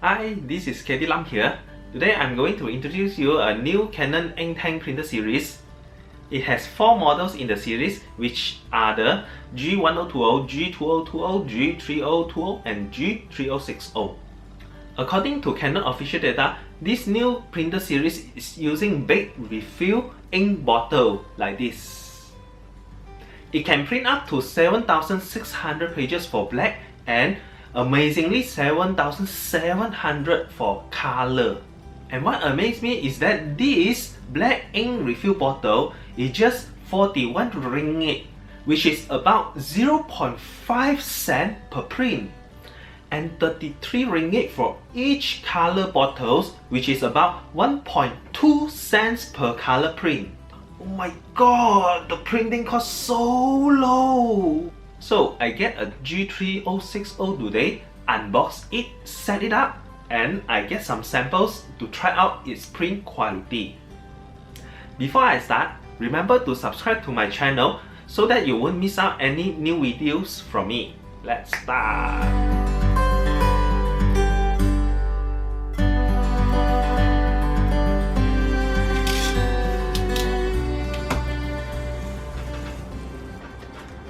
Hi, this is Katie Lam here. Today I'm going to introduce you a new Canon Ink Tank printer series. It has 4 models in the series, which are the G1020, G2020, G3020 and G3060. According to Canon official data, this new printer series is using big refill ink bottle like this. It can print up to 7,600 pages for black and amazingly 7,700 for color. And what amazed me is that this black ink refill bottle is just 41 ringgit, which is about 0.5 cent per print, and 33 ringgit for each color bottles, which is about 1.2 cents per color print. Oh my god, the printing cost so low! So I get a G3060 today, unbox it, set it up, and I get some samples to try out its print quality. Before I start, remember to subscribe to my channel so that you won't miss out any new videos from me. Let's start!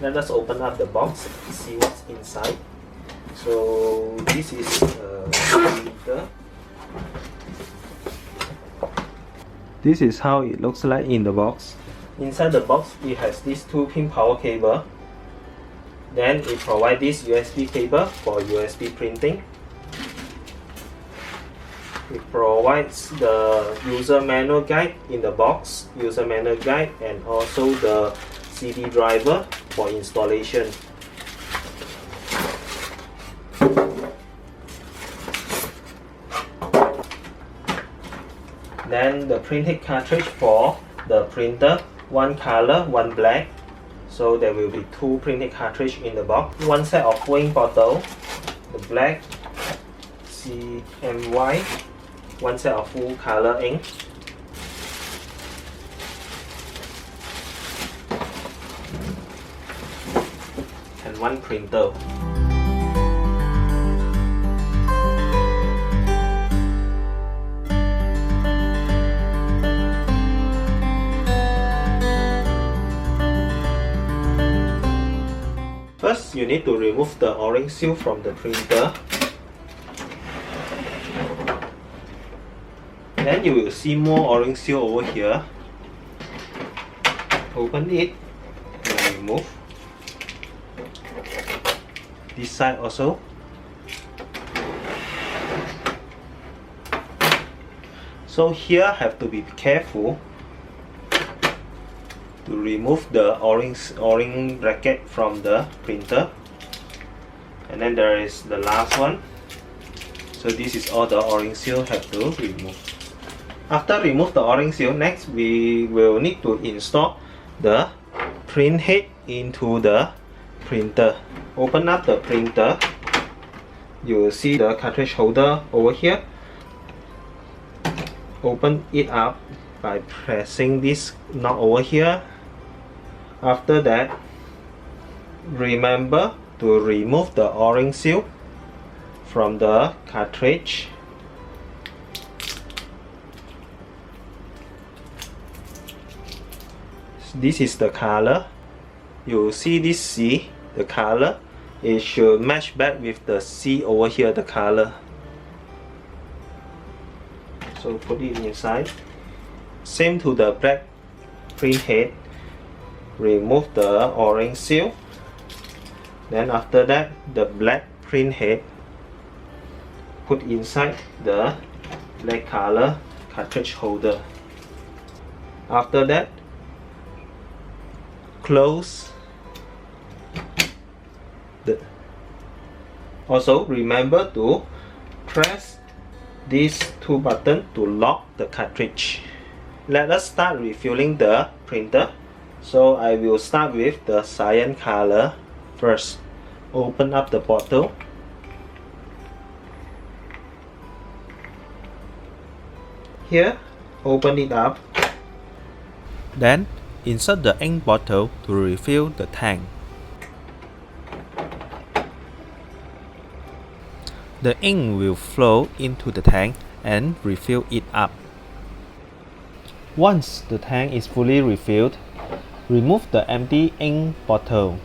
Let us open up the box, see what's inside. So this is a printer. This is how it looks like in the box. Inside the box, it has this 2-pin power cable. Then it provides this USB cable for USB printing. It provides the user manual guide in the box, user manual guide, and also the CD driver for installation. Then the printed cartridge for the printer, one color, one black. So there will be 2 printed cartridge in the box. One set of ink bottle, the black CMY, one set of full color ink. And one printer. First, you need to remove the O-ring seal from the printer. Then you will see more O-ring seal over here. Open it and remove. This side also. So here have to be careful to remove the O-ring bracket from the printer. And then there is the last one. So this is all the O-ring seal have to remove. After remove the O-ring seal, next we will need to install the print head into the printer. Open up the printer. You will see the cartridge holder over here. Open it up by pressing this knob over here. After that, remember to remove the O-ring seal from the cartridge. This is the color. You see this C, the color. It should match back with the C over here, the color. So put it inside. Same to the black print head. Remove the O-ring seal. Then after that, the black print head, put inside the black color cartridge holder. After that, close the. Also remember to press these 2 buttons to lock the cartridge. Let us start refilling the printer. So I will start with the cyan color first. Open up the bottle. Here, open it up. Then insert the ink bottle to refill the tank. The ink will flow into the tank and refill it up. Once the tank is fully refilled, remove the empty ink bottle.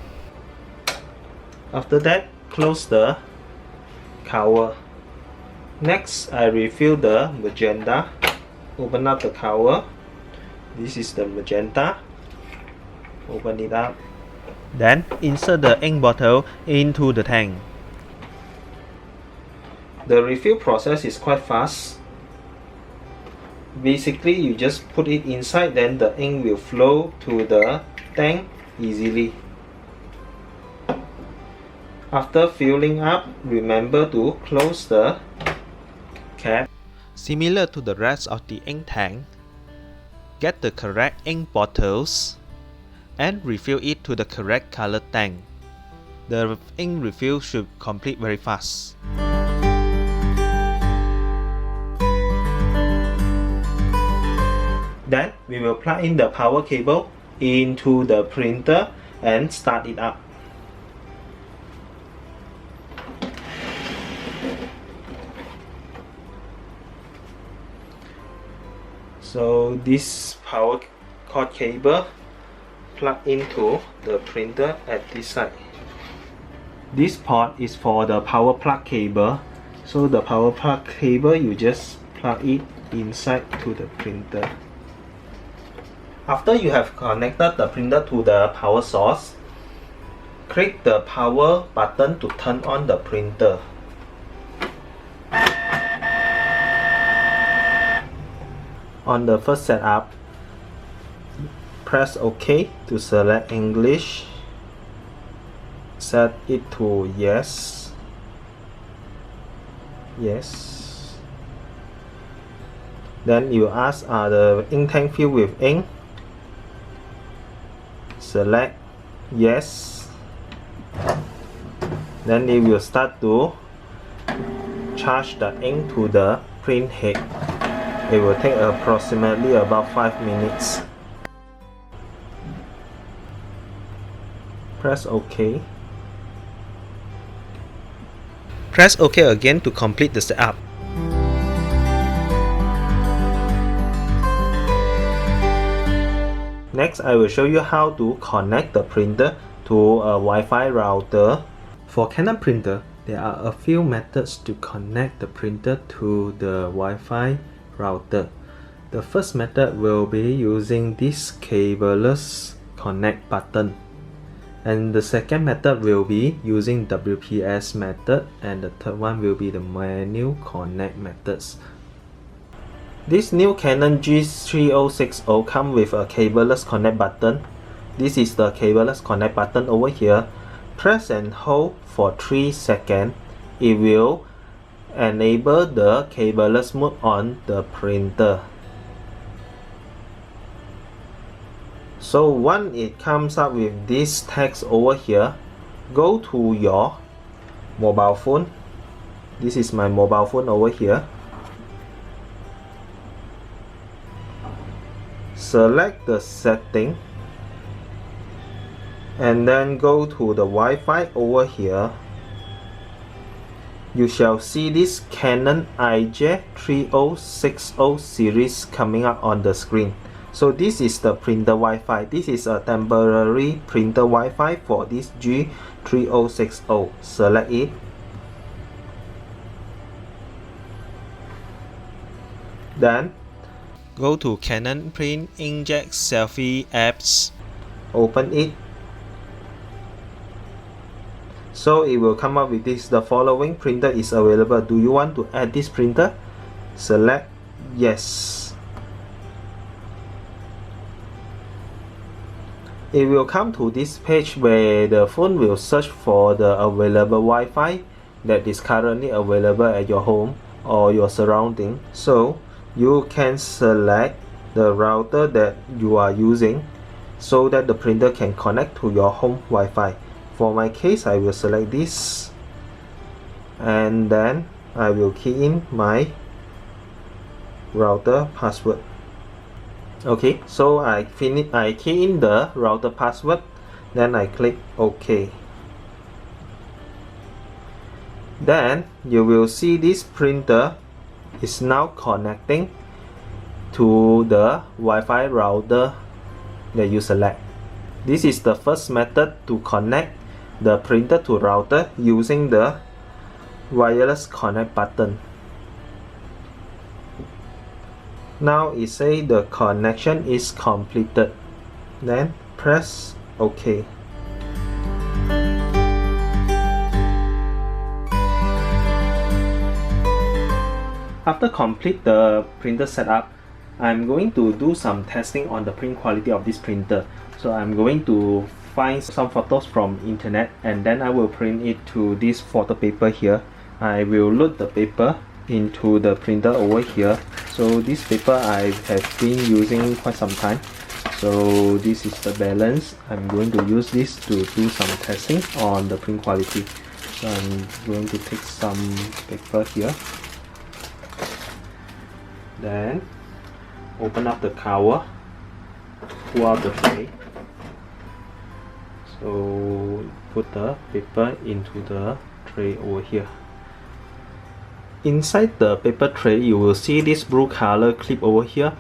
After that, close the cover. Next, I refill the magenta. Open up the cover. This is the magenta. Open it up. Then insert the ink bottle into the tank. The refill process is quite fast. Basically, you just put it inside, then the ink will flow to the tank easily. After filling up, remember to close the cap. Similar to the rest of the ink tank, get the correct ink bottles and refill it to the correct color tank. The ink refill should complete very fast. Then we will plug in the power cable into the printer and start it up. So this power cord cable plug into the printer at this side. This port is for the power plug cable. So the power plug cable, you just plug it inside to the printer. After you have connected the printer to the power source, click the power button to turn on the printer. On the first setup, press OK to select English. Set it to yes. Yes. Then you ask, are the ink tank filled with ink? Select yes. Then it will start to charge the ink to the print head. It will take approximately about 5 minutes. Press OK. Press OK again to complete the setup. Next, I will show you how to connect the printer to a Wi-Fi router. For Canon printer, there are a few methods to connect the printer to the Wi-Fi router. The first method will be using this cableless connect button. And the second method will be using WPS method, and the third one will be the manual connect methods. This new Canon G3060 comes with a cableless connect button. This is the cableless connect button over here. Press and hold for 3 seconds. It will enable the cableless mode on the printer. So once it comes up with this text over here, go to your mobile phone. This is my mobile phone over here. Select the setting and then go to the Wi-Fi over here. You shall see this Canon G3x20 series coming up on the screen. So this is the printer Wi-Fi. This is a temporary printer Wi-Fi for this G3060. Select it. Then go to Canon Print Inkjet Selfie apps. Open it. So it will come up with this. The following printer is available. Do you want to add this printer? Select yes. It will come to this page where the phone will search for the available Wi-Fi that is currently available at your home or your surrounding. So you can select the router that you are using so that the printer can connect to your home Wi-Fi. For my case, I will select this and then I will key in my router password. Okay, so I key in the router password, then I click OK. Then you will see this printer is now connecting to the Wi-Fi router that you select. This is the first method to connect the printer to router using the wireless connect button. Now it says the connection is completed. Then press OK. After complete the printer setup, I'm going to do some testing on the print quality of this printer. So I'm going to find some photos from internet and then I will print it to this photo paper here. I will load the paper into the printer over here. So this paper I have been using quite some time. So this is the balance. I'm going to use this to do some testing on the print quality. So I'm going to take some paper here. Then open up the cover, pull out the tray. So put the paper into the tray over here. Inside the paper tray, you will see this blue color clip over here.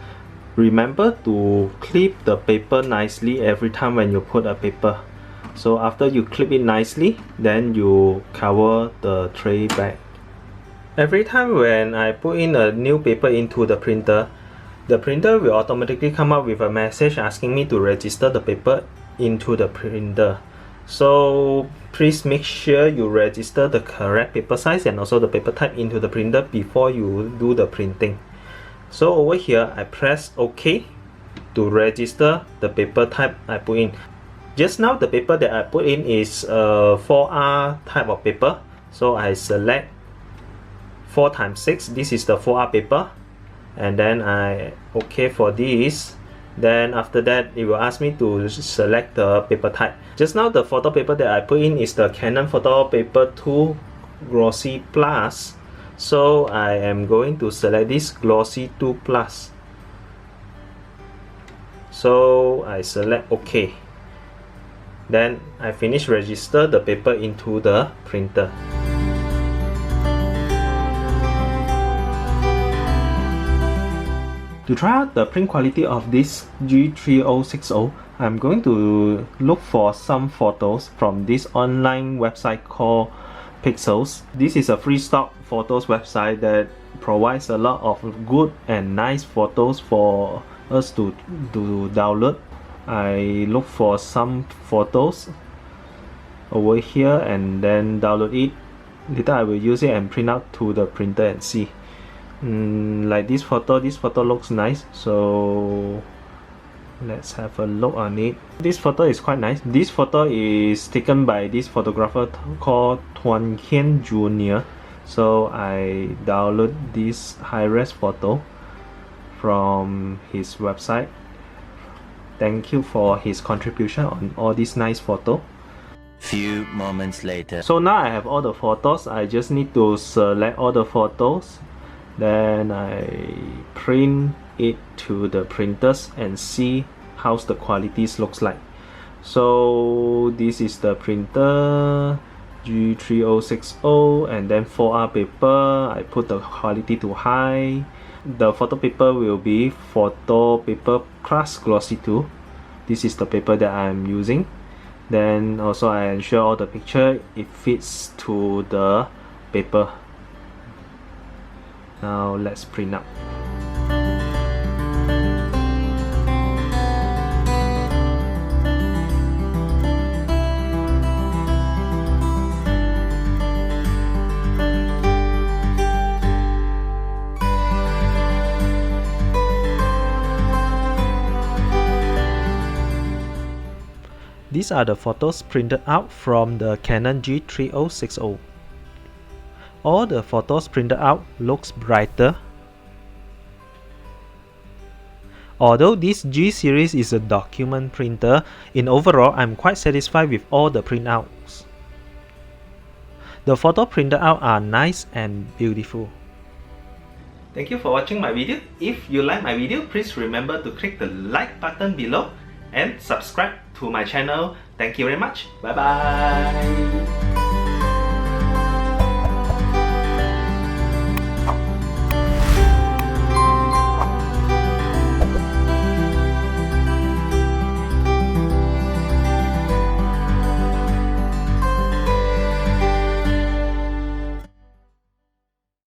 Remember to clip the paper nicely every time when you put a paper. So after you clip it nicely, then you cover the tray back. Every time when I put in a new paper into the printer will automatically come up with a message asking me to register the paper into the printer. So please make sure you register the correct paper size and also the paper type into the printer before you do the printing. So over here I press OK to register the paper type I put in. Just now the paper that I put in is a 4R type of paper. So I select 4x6. This is the 4R paper. And then I OK for this. Then after that it will ask me to select the paper type. Just now the photo paper that I put in is the Canon Photo Paper 2 Glossy Plus. So I am going to select this Glossy 2 Plus. So I select OK. Then I finish register the paper into the printer. To try out the print quality of this G3060, I'm going to look for some photos from this online website called Pixels. This is a free stock photos website that provides a lot of good and nice photos for us to download. I look for some photos over here and then download it. Later I will use it and print out to the printer and see. Like this photo looks nice, so let's have a look on it. This photo is quite nice. This photo is taken by this photographer called Tuan Kian Jr. So I download this high-res photo from his website. Thank you for his contribution on all these nice photos. Few moments later. So now I have all the photos. I just need to select all the photos. Then I print it to the printers and see how the qualities looks like. So this is the printer G3060 and then 4R paper. I put the quality to high. The photo paper will be Photo Paper Plus Glossy 2. This is the paper that I'm using. Then also I ensure all the picture it fits to the paper. Now let's print out. These are the photos printed out from the Canon G3060. All the photos printed out looks brighter. Although this G series is a document printer, in overall I'm quite satisfied with all the printouts. The photo printed out are nice and beautiful. Thank you for watching my video. If you like my video, please remember to click the like button below and subscribe to my channel. Thank you very much. Bye bye.